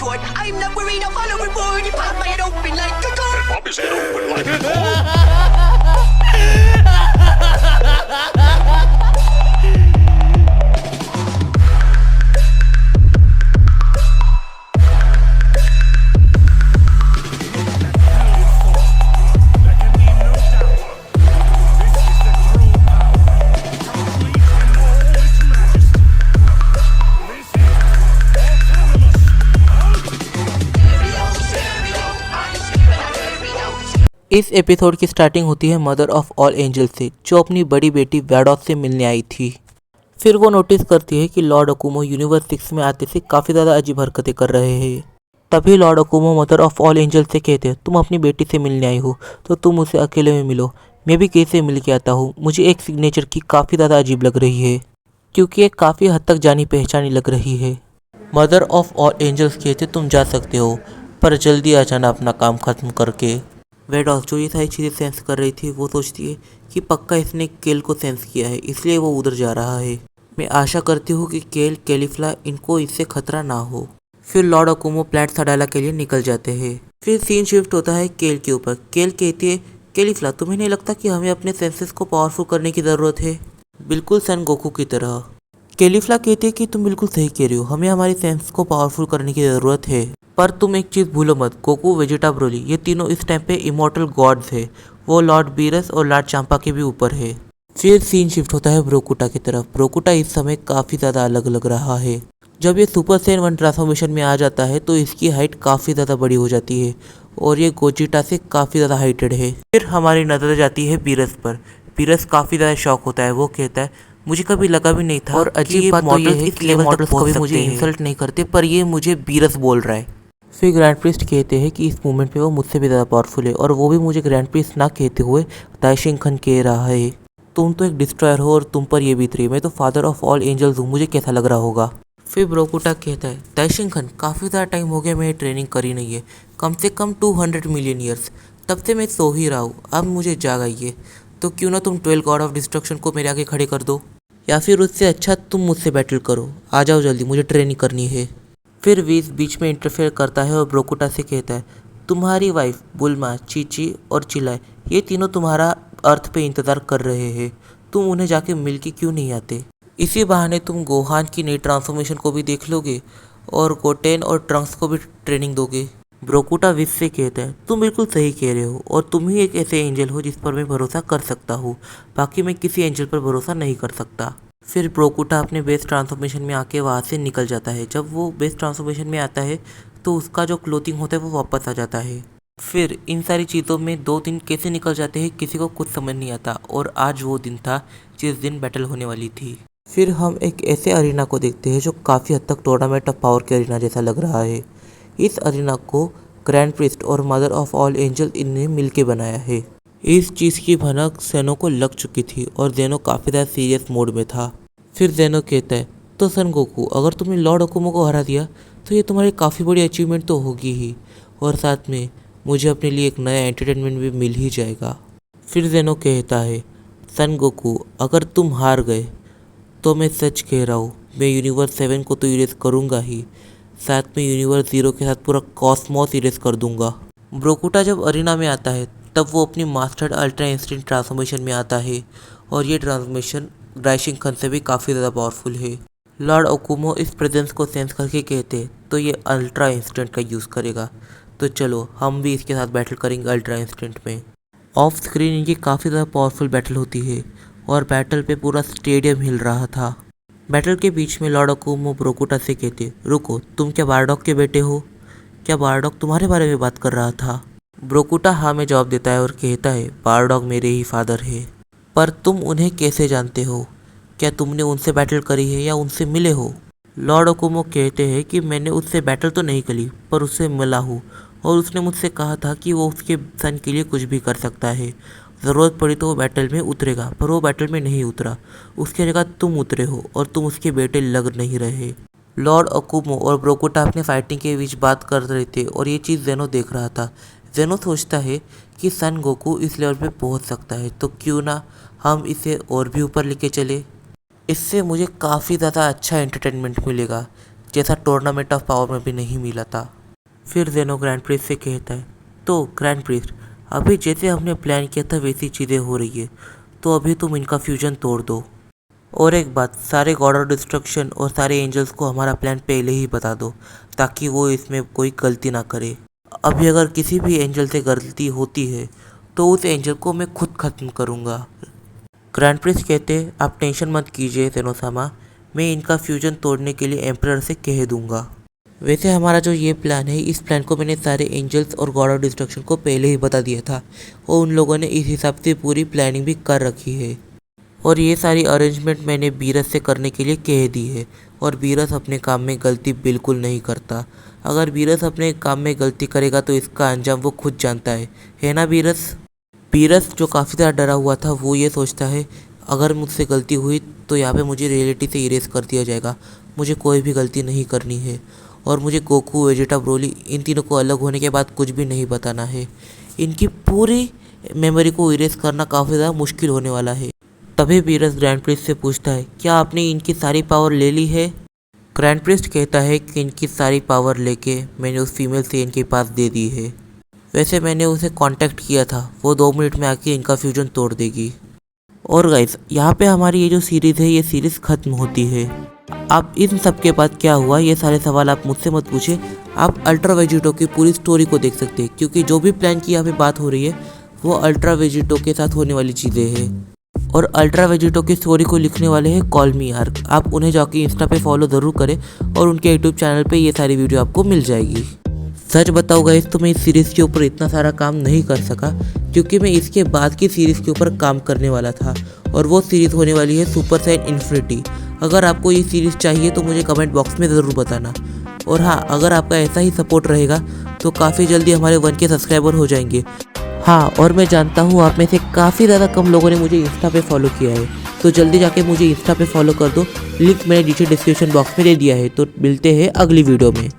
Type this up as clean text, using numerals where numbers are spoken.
retort. I'm not worried, I'll follow reward. You pop my head open like a gun. Pop his head open like a इस episode की starting होती है mother of all angel से, जो अपनी बड़ी बेटी वैडॉस से मिलने आई थी। फिर वो नोटिस करती है कि लॉर्ड अकुमो यूनिवर्स 6 में आते से काफ़ी ज़्यादा अजीब हरकतें कर रहे हैं। तभी लॉर्ड अकुमो मदर ऑफ ऑल एंजल से कहते हैं, तुम अपनी बेटी से मिलने आई हो तो तुम उसे अकेले में मिलो, मैं भी कैसे मिल के आता हूँ। मुझे एक सिग्नेचर की काफ़ी ज़्यादा अजीब लग रही है, क्योंकि ये काफ़ी हद तक जानी पहचानी लग रही है। मदर ऑफ ऑल एंजल्स कहते तुम जा सकते हो, पर जल्दी आ जाना अपना काम ख़त्म करके। वैडॉस जो ये सारी चीज़ें सेंस कर रही थी, वो सोचती है कि पक्का इसने केल को सेंस किया है, इसलिए वो उधर जा रहा है। मैं आशा करती हूँ कि केल, कैलीफ्ला इनको इससे खतरा ना हो। फिर लॉर्ड अकुमो प्लेट सडाला के लिए निकल जाते हैं। फिर सीन शिफ्ट होता है केल के ऊपर। केल कहती है, कैलीफ्ला तुम्हें नहीं लगता कि हमें अपने सेंसेस को पावरफुल करने की ज़रूरत है, बिल्कुल सन गोकू की तरह। कैलीफ्ला कहती है कि तुम बिल्कुल सही कह रही हो, हमें हमारी सेंस को पावरफुल करने की ज़रूरत है, पर तुम एक चीज़ भूलो मत, गोकू, वेजिटा, ब्रोली ये तीनों इस टाइम पे इमॉर्टल गॉड्स है। वो लॉर्ड बीरस और लॉर्ड चांपा के भी ऊपर है। फिर सीन शिफ्ट होता है ब्रोकुटा की तरफ। ब्रोकुटा इस समय काफ़ी ज़्यादा अलग लग रहा है। जब ये सुपर सैयन 1 ट्रांसफॉर्मेशन में आ जाता है तो इसकी हाइट काफ़ी ज़्यादा बड़ी हो जाती है और ये गोजिटा से काफ़ी ज़्यादा हाइटेड है। फिर हमारी नज़र जाती है बीरस पर। बीरस काफ़ी ज़्यादा शॉक होता है। वो कहता है, मुझे कभी लगा भी नहीं था, और अजीब बात तो ये है कि मॉडल्स कभी मुझे इंसल्ट नहीं करते, पर ये मुझे बीरस बोल रहा है। फिर ग्रैंड प्रिस्ट कहते हैं कि इस मोमेंट पे वो मुझसे भी ज़्यादा पावरफुल है, और वो भी मुझे ग्रैंड प्रिस्ट ना कहते हुए दाइशिंग खन कह रहा है। तुम तो एक डिस्ट्रॉयर हो और तुम पर ये बीत रही है, मैं तो फादर ऑफ ऑल एंजल्स हूँ, मुझे कैसा लग रहा होगा। फिर ब्रोकुटा कहता है, दाइशिंग खन काफ़ी ज़्यादा टाइम हो गया मैं ट्रेनिंग करी नहीं है, कम से कम 200 मिलियन ईयर्स, तब से मैं सो ही रहा हूँ, अब मुझे जाग आई है, तो क्यों ना तुम 12 गॉड ऑफ डिस्ट्रक्शन को मेरे आगे खड़े कर दो, या फिर उससे अच्छा तुम मुझसे बैटल करो, आ जाओ जल्दी, मुझे ट्रेनिंग करनी है। फिर वीस बीच में इंटरफेयर करता है और ब्रोकुटा से कहता है, तुम्हारी वाइफ बुल्मा, चीची और चिलाए ये तीनों तुम्हारा अर्थ पे इंतज़ार कर रहे हैं, तुम उन्हें जाके मिल के क्यों नहीं आते। इसी बहाने तुम गोहान की नई ट्रांसफॉर्मेशन को भी देख लोगे और गोटेन और ट्रंक्स को भी ट्रेनिंग दोगे। ब्रोकुटा विस से कहता है, तुम बिल्कुल सही कह रहे हो, और तुम ही एक ऐसे एंजल हो जिस पर मैं भरोसा कर सकता हूँ, बाकी मैं किसी एंजल पर भरोसा नहीं कर सकता। फिर ब्रोकुटा अपने बेस ट्रांसफॉर्मेशन में आके वहाँ से निकल जाता है। जब वो बेस ट्रांसफॉर्मेशन में आता है तो उसका जो क्लोथिंग होता है वो वापस आ जाता है। फिर इन सारी चीज़ों में 2 दिन कैसे निकल जाते हैं किसी को कुछ समझ नहीं आता, और आज वो दिन था जिस दिन बैटल होने वाली थी। फिर हम एक ऐसे अरीना को देखते हैं जो काफ़ी हद तक टूर्नामेंट ऑफ पावर के अरीना जैसा लग रहा है। इस अरीना को ग्रैंड प्रिस्ट और मदर ऑफ ऑल एंजल इनने मिलके बनाया है। इस चीज़ की भनक ज़ेनो को लग चुकी थी और ज़ेनो काफ़ी ज़्यादा सीरियस मोड में था। फिर ज़ेनो कहता है, तो सन गोकू, अगर तुमने लॉर्ड अकुमो को हरा दिया तो ये तुम्हारी काफ़ी बड़ी अचीवमेंट तो होगी ही, और साथ में मुझे अपने लिए एक नया एंटरटेनमेंट भी मिल ही जाएगा। फिर ज़ेनो कहता है, सन गोकू, अगर तुम हार गए तो मैं सच कह रहा हूँ, मैं यूनिवर्स 7 को तो इरेज करूँगा ही, साथ में यूनिवर्स 0 के साथ पूरा कॉस्मोस इरेज कर दूंगा। ब्रोकुटा जब अरीना में आता है तब वो अपनी मास्टर्ड अल्ट्रा इंस्टेंट ट्रांसफॉर्मेशन में आता है, और ये ट्रांसफॉर्मेशन राइशिंग खन से भी काफ़ी ज़्यादा पावरफुल है। लॉर्ड अकुमो इस प्रेजेंस को सेंस करके कहते हैं, तो ये अल्ट्रा इंस्टेंट का यूज़ करेगा, तो चलो हम भी इसके साथ बैटल करेंगे अल्ट्रा इंस्टेंट में। ऑफ स्क्रीन इनकी काफ़ी ज़्यादा पावरफुल बैटल होती है, और बैटल पे पूरा स्टेडियम हिल रहा था। बैटल के बीच में लॉर्ड अकुमो ब्रोकुटा से कहते, रुको, तुम क्या बारडॉक के बेटे हो? क्या बारडॉक तुम्हारे बारे में बात कर रहा था? ब्रोकुटा हाँ में जवाब देता है और कहता है, बारडॉक मेरे ही फादर है। पर तुम उन्हें कैसे जानते हो? क्या तुमने उनसे बैटल करी है या उनसे मिले हो? लॉर्ड अकुमो कहते हैं कि मैंने उससे बैटल तो नहीं करी, पर उससे मिला हूँ, और उसने मुझसे कहा था कि वो उसके सन के लिए कुछ भी कर सकता है, ज़रूरत पड़ी तो वो बैटल में उतरेगा, पर वो बैटल में नहीं उतरा, उसकी जगह तुम उतरे हो और तुम उसके बेटे लग नहीं रहे। लॉर्ड अकुमो और ब्रोकुटा अपने फाइटिंग के बीच बात कर रहे थे और ये चीज़ ज़ेनो देख रहा था। ज़ेनो सोचता है कि सन गोकू इस लेवल पे पहुंच सकता है, तो क्यों ना हम इसे और भी ऊपर लेके चले, इससे मुझे काफ़ी ज़्यादा अच्छा एंटरटेनमेंट मिलेगा। जैसा टूर्नामेंट ऑफ पावर में भी नहीं मिला था। फिर जेनो ग्रैंड प्रिस्ट से कहता है, तो ग्रैंड प्रिस्ट, अभी जैसे हमने प्लान किया था वैसी चीज़ें हो रही है, तो अभी तुम इनका फ्यूजन तोड़ दो। और एक बात, सारे गॉड ऑफ डिस्ट्रक्शन और सारे एंजल्स को हमारा प्लान पहले ही बता दो, ताकि वो इसमें कोई गलती ना करे। अभी अगर किसी भी एंजल से गलती होती है तो उस एंजल को मैं खुद खत्म करूँगा। ग्रैंड प्रिस्ट कहते, आप टेंशन मत कीजिए जेनो-सामा, मैं इनका फ्यूजन तोड़ने के लिए एम्परर से कह दूंगा। वैसे हमारा जो ये प्लान है, इस प्लान को मैंने सारे एंजल्स और गॉड ऑफ डिस्ट्रक्शन को पहले ही बता दिया था और उन लोगों ने इस हिसाब से पूरी प्लानिंग भी कर रखी है। और ये सारी अरेंजमेंट मैंने बीरस से करने के लिए कह दी है। और बीरस अपने काम में गलती बिल्कुल नहीं करता। अगर बीरस अपने काम में गलती करेगा तो इसका अंजाम वो खुद जानता है ना बीरस? बीरस जो काफ़ी ज़्यादा डरा हुआ था, वो ये सोचता है अगर मुझसे गलती हुई तो यहाँ पे मुझे रियलिटी से इरेज कर दिया जाएगा। मुझे कोई भी गलती नहीं करनी है और मुझे गोकू, वेजिटा, ब्रोली इन तीनों को अलग होने के बाद कुछ भी नहीं बताना है। इनकी पूरी मेमोरी को इरेज करना काफ़ी ज़्यादा मुश्किल होने वाला है। तभी बीरस ग्रैंड प्रिस्ट से पूछता है, क्या आपने इनकी सारी पावर ले ली है? ग्रैंड प्रिस्ट कहता है कि इनकी सारी पावर लेके मैंने उस फीमेल से इनके पास दे दी है। वैसे मैंने उसे कांटेक्ट किया था, वो 2 मिनट में आके इनका फ्यूजन तोड़ देगी। और गाइस, यहाँ पे हमारी ये जो सीरीज़ है, ये सीरीज़ ख़त्म होती है। अब इन सब के बाद क्या हुआ, ये सारे सवाल आप मुझसे मत पूछे। आप अल्ट्रा वेजिटो की पूरी स्टोरी को देख सकते हैं, क्योंकि जो भी प्लान की यहाँ पे बात हो रही है वो अल्ट्रा वेजिटो के साथ होने वाली चीज़ें हैं। और अल्ट्रा वेजिटो की स्टोरी को लिखने वाले हैं कॉल मी आर्क। आप उन्हें जाके इंस्टा पे फॉलो ज़रूर करें और उनके यूट्यूब चैनल पे ये सारी वीडियो आपको मिल जाएगी। सच बताओ गाइस, तो मैं इस सीरीज़ के ऊपर इतना सारा काम नहीं कर सका क्योंकि मैं इसके बाद की सीरीज़ के ऊपर काम करने वाला था और वो सीरीज़ होने वाली है सुपर साइन इन्फिनिटी। अगर आपको ये सीरीज़ चाहिए तो मुझे कमेंट बॉक्स में ज़रूर बताना। और हाँ, अगर आपका ऐसा ही सपोर्ट रहेगा तो काफ़ी जल्दी हमारे 1K सब्सक्राइबर हो जाएंगे। हाँ, और मैं जानता हूँ आप में से काफ़ी ज़्यादा कम लोगों ने मुझे इंस्टा पे फॉलो किया है, तो जल्दी जाके मुझे इंस्टा पे फॉलो कर दो। लिंक मैंने नीचे डिस्क्रिप्शन बॉक्स में दे दिया है। तो मिलते हैं अगली वीडियो में।